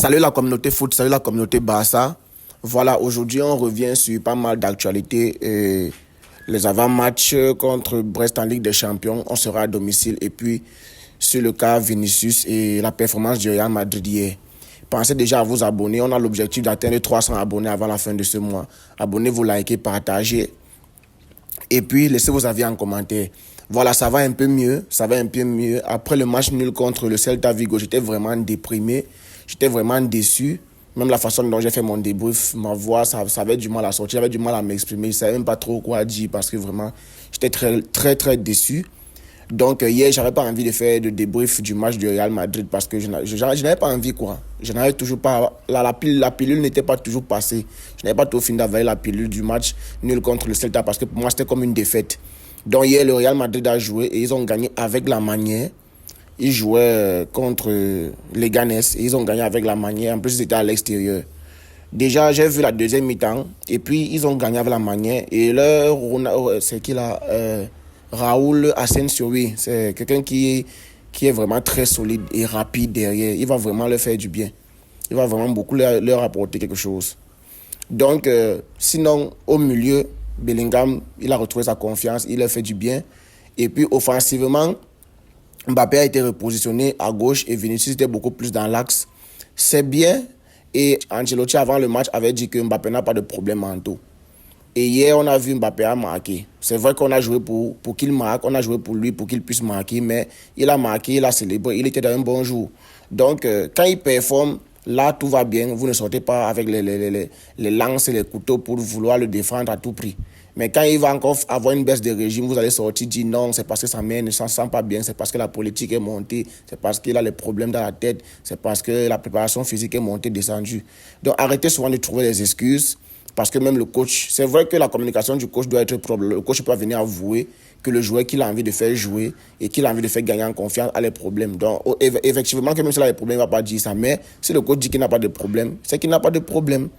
Salut la communauté foot, salut la communauté Barça. Voilà, aujourd'hui on revient sur pas mal d'actualités. Les avant-matchs contre Brest en Ligue des Champions, on sera à domicile. Et puis sur le cas Vinicius et la performance du Real Madrid hier. Pensez déjà à vous abonner, on a l'objectif d'atteindre 300 abonnés avant la fin de ce mois. Abonnez-vous, likez, partagez. Et puis laissez vos avis en commentaire. Voilà, ça va un peu mieux, Après le match nul contre le Celta Vigo, j'étais vraiment déprimé. J'étais vraiment déçu. Même la façon dont j'ai fait mon débrief, ma voix, ça avait du mal à sortir. J'avais du mal à m'exprimer. Je ne savais même pas trop quoi dire parce que vraiment, j'étais très déçu. Donc hier, je n'avais pas envie de faire de débrief du match du Real Madrid parce que je n'avais pas envie, quoi. Je n'avais toujours pas... La pilule n'était pas toujours passée. Je n'avais pas trop fini d'avaler la pilule du match nul contre le Celta parce que pour moi, c'était comme une défaite. Donc hier, le Real Madrid a joué et ils ont gagné avec la manière. Ils jouaient contre les Ganes et ils ont gagné avec la manière. En plus, ils étaient à l'extérieur. Déjà, j'ai vu la deuxième mi-temps et puis ils ont gagné avec la manière. Et là, c'est qui là Raúl Asensio, oui. C'est quelqu'un qui est vraiment très solide et rapide derrière. Il va vraiment leur faire du bien. Il va vraiment beaucoup leur apporter quelque chose. Donc, sinon, au milieu, Bellingham, il a retrouvé sa confiance. Il leur fait du bien. Et puis, offensivement, Mbappé a été repositionné à gauche et Vinicius était beaucoup plus dans l'axe. C'est bien. Et Ancelotti, avant le match, avait dit que Mbappé n'a pas de problème mentaux. Et hier, on a vu Mbappé a marqué. C'est vrai qu'on a joué pour qu'il marque, on a joué pour lui, pour qu'il puisse marquer, mais il a marqué, il a célébré, il était dans un bon jour. Donc, quand il performe, là, tout va bien. Vous ne sortez pas avec les lances et les couteaux pour vouloir le défendre à tout prix. Mais quand il va encore avoir une baisse de régime, vous allez sortir dire non, c'est parce que sa mère ne s'en sent pas bien, c'est parce que la politique est montée, c'est parce qu'il a les problèmes dans la tête, c'est parce que la préparation physique est montée, descendue. Donc arrêtez souvent de trouver des excuses, parce que même le coach, c'est vrai que la communication du coach doit être propre. Le coach peut venir avouer que le joueur qu'il a envie de faire jouer et qu'il a envie de faire gagner en confiance a les problèmes. Donc effectivement, que même s'il a des problèmes, il ne va pas dire ça. Mais si le coach dit qu'il n'a pas de problème, c'est qu'il n'a pas de problème.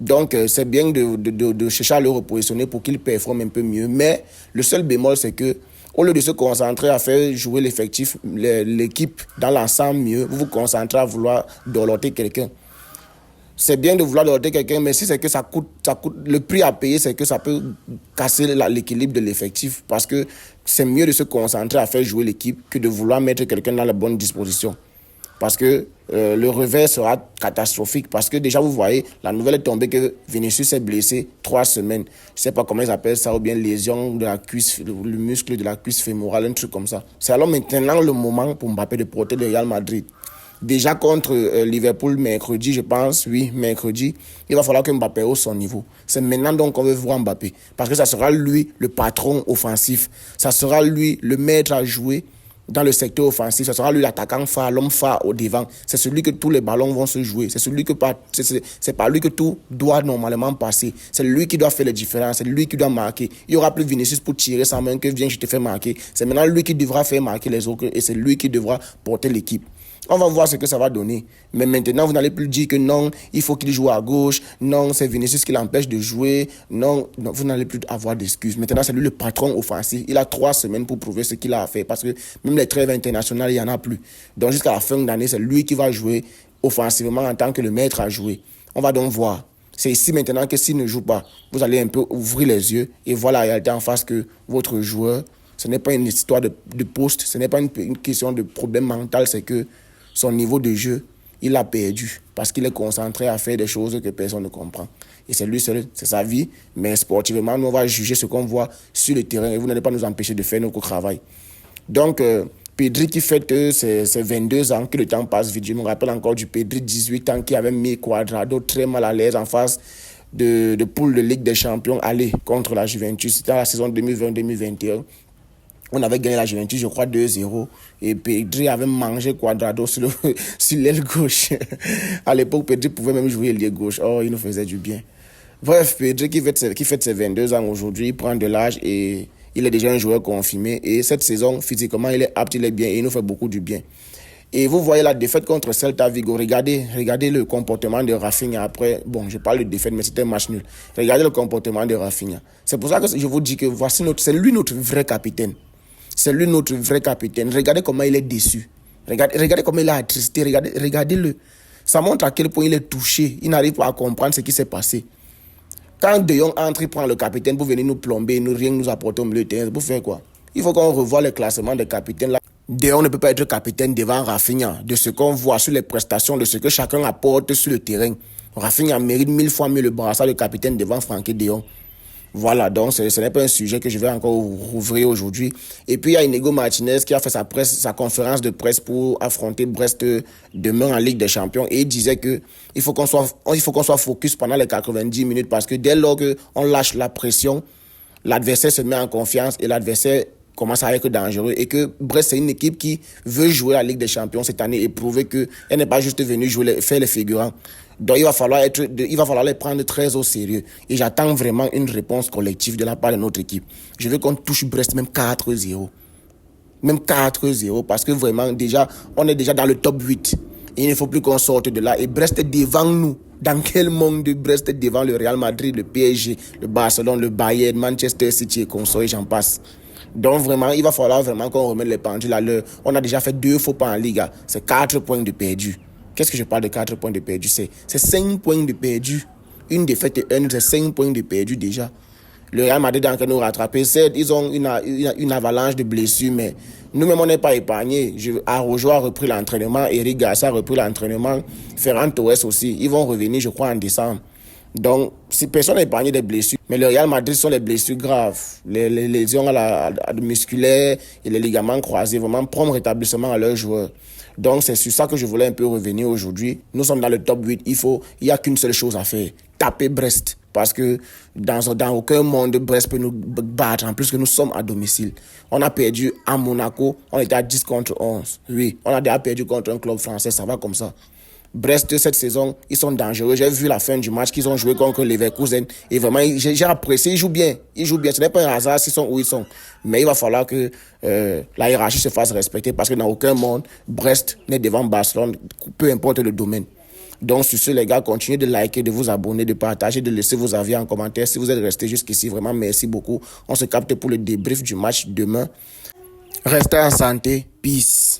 Donc, c'est bien de chercher à le repositionner pour qu'il performe un peu mieux. Mais le seul bémol, c'est que au lieu de se concentrer à faire jouer l'effectif, l'équipe dans l'ensemble mieux, vous vous concentrez à vouloir dorloter quelqu'un. C'est bien de vouloir dorloter quelqu'un, mais si c'est que ça coûte, le prix à payer, c'est que ça peut casser l'équilibre de l'effectif. Parce que c'est mieux de se concentrer à faire jouer l'équipe que de vouloir mettre quelqu'un dans la bonne disposition. Parce que le revers sera catastrophique. Parce que déjà, vous voyez, la nouvelle est tombée que Vinicius s'est blessé 3 semaines. Je ne sais pas comment ils appellent ça, ou bien lésion de la cuisse, le muscle de la cuisse fémorale, un truc comme ça. C'est alors maintenant le moment pour Mbappé de porter le Real Madrid. Déjà contre Liverpool mercredi, je pense, oui, mercredi, il va falloir que Mbappé hausse son niveau. C'est maintenant donc qu'on veut voir Mbappé. Parce que ça sera lui le patron offensif. Ça sera lui le maître à jouer dans le secteur offensif. Ça sera lui l'attaquant phare, l'homme phare au devant. C'est celui que tous les ballons vont se jouer. C'est par lui que tout doit normalement passer. C'est lui qui doit faire les différences. C'est lui qui doit marquer. Il n'y aura plus Vinicius pour tirer sans main que viens, je te fais marquer. C'est maintenant lui qui devra faire marquer les autres et c'est lui qui devra porter l'équipe. On va voir ce que ça va donner. Mais maintenant, vous n'allez plus dire que non, il faut qu'il joue à gauche. Non, c'est Vinicius qui l'empêche de jouer. Non, vous n'allez plus avoir d'excuses. Maintenant, c'est lui le patron offensif. Il a 3 semaines pour prouver ce qu'il a à faire. Parce que même les trêves internationales, il n'y en a plus. Donc, jusqu'à la fin de l'année, c'est lui qui va jouer offensivement en tant que le maître à jouer. On va donc voir. C'est ici maintenant que s'il ne joue pas, vous allez un peu ouvrir les yeux et voir la réalité en face que votre joueur, ce n'est pas une histoire de poste, ce n'est pas une question de problème mental, c'est que son niveau de jeu, il l'a perdu parce qu'il est concentré à faire des choses que personne ne comprend. Et c'est lui seul, c'est sa vie. Mais sportivement, nous, on va juger ce qu'on voit sur le terrain et vous n'allez pas nous empêcher de faire notre travail. Donc, Pedri qui fête ses 22 ans, que le temps passe vite. Je me rappelle encore du Pedri 18 ans qui avait mis Cuadrado très mal à l'aise en face de poule de Ligue des Champions aller contre la Juventus. C'était la saison 2020-2021. On avait gagné la Juventus, je crois, 2-0. Et Pedri avait mangé Cuadrado sur l'aile gauche. À l'époque, Pedri pouvait même jouer l'aile gauche. Oh, il nous faisait du bien. Bref, Pedri qui fête ses 22 ans aujourd'hui, il prend de l'âge et il est déjà un joueur confirmé. Et cette saison, physiquement, il est apte, il est bien et il nous fait beaucoup du bien. Et vous voyez la défaite contre Celta Vigo. Regardez le comportement de Rafinha après. Bon, je parle de défaite, mais c'était un match nul. Regardez le comportement de Rafinha. C'est pour ça que je vous dis que c'est lui notre vrai capitaine. C'est lui notre vrai capitaine. Regardez comment il est déçu. Regardez comment il est attristé. Regardez-le. Ça montre à quel point il est touché. Il n'arrive pas à comprendre ce qui s'est passé. Quand De Jong entre, il prend le capitaine pour venir nous plomber, rien nous apporter au milieu de terrain. Pour faire quoi? Il faut qu'on revoie le classement des capitaines. Là. De Jong ne peut pas être capitaine devant Rafinha. De ce qu'on voit sur les prestations, de ce que chacun apporte sur le terrain. Rafinha mérite 1000 fois mieux le brassard de capitaine devant Frenkie de Jong. Voilà, donc ce n'est pas un sujet que je vais encore rouvrir aujourd'hui. Et puis il y a Inigo Martinez qui a fait sa conférence de presse pour affronter Brest demain en Ligue des Champions. Et il disait que il faut qu'on soit focus pendant les 90 minutes parce que dès lors qu'on lâche la pression, l'adversaire se met en confiance et l'adversaire commence à être dangereux. Et que Brest, c'est une équipe qui veut jouer la Ligue des Champions cette année et prouver qu'elle n'est pas juste venue faire les figurants. Donc, il va falloir les prendre très au sérieux. Et j'attends vraiment une réponse collective de la part de notre équipe. Je veux qu'on touche Brest même 4-0. Même 4-0. Parce que vraiment, déjà, on est déjà dans le top 8. Et il ne faut plus qu'on sorte de là. Et Brest est devant nous. Dans quel monde de Brest est devant le Real Madrid, le PSG, le Barcelone, le Bayern, Manchester City et consorts, et j'en passe. Donc vraiment, il va falloir vraiment qu'on remette les pendules à l'heure. On a déjà fait 2 faux pas en Liga. C'est 4 points de perdu. Qu'est-ce que je parle de 4 points de perdu? C'est 5 points de perdu. Une défaite et c'est 5 points de perdu déjà. Le Real Madrid est en train de nous rattraper. Certes, ils ont une avalanche de blessures, mais nous-mêmes, on n'est pas épargnés. Araujo a repris l'entraînement, Eric Garcia a repris l'entraînement, Ferran Torres aussi. Ils vont revenir, je crois, en décembre. Donc, si personne n'est épargné des blessures, mais le Real Madrid sont les blessures graves, les lésions musculaires et les ligaments croisés, vraiment prompt rétablissement à leurs joueurs. Donc, c'est sur ça que je voulais un peu revenir aujourd'hui. Nous sommes dans le top 8. Il n'y a qu'une seule chose à faire. Taper Brest. Parce que dans aucun monde, Brest peut nous battre. En plus que nous sommes à domicile. On a perdu à Monaco. On était à 10 contre 11. Oui, on a déjà perdu contre un club français. Ça va comme ça. Brest, cette saison, ils sont dangereux. J'ai vu la fin du match qu'ils ont joué contre Leverkusen. Et vraiment, j'ai apprécié. Ils jouent bien. Ce n'est pas un hasard s'ils sont où ils sont. Mais il va falloir que la hiérarchie se fasse respecter parce que dans aucun monde, Brest n'est devant Barcelone, peu importe le domaine. Donc, sur ce, les gars, continuez de liker, de vous abonner, de partager, de laisser vos avis en commentaire. Si vous êtes restés jusqu'ici, vraiment, merci beaucoup. On se capte pour le débrief du match demain. Restez en santé. Peace.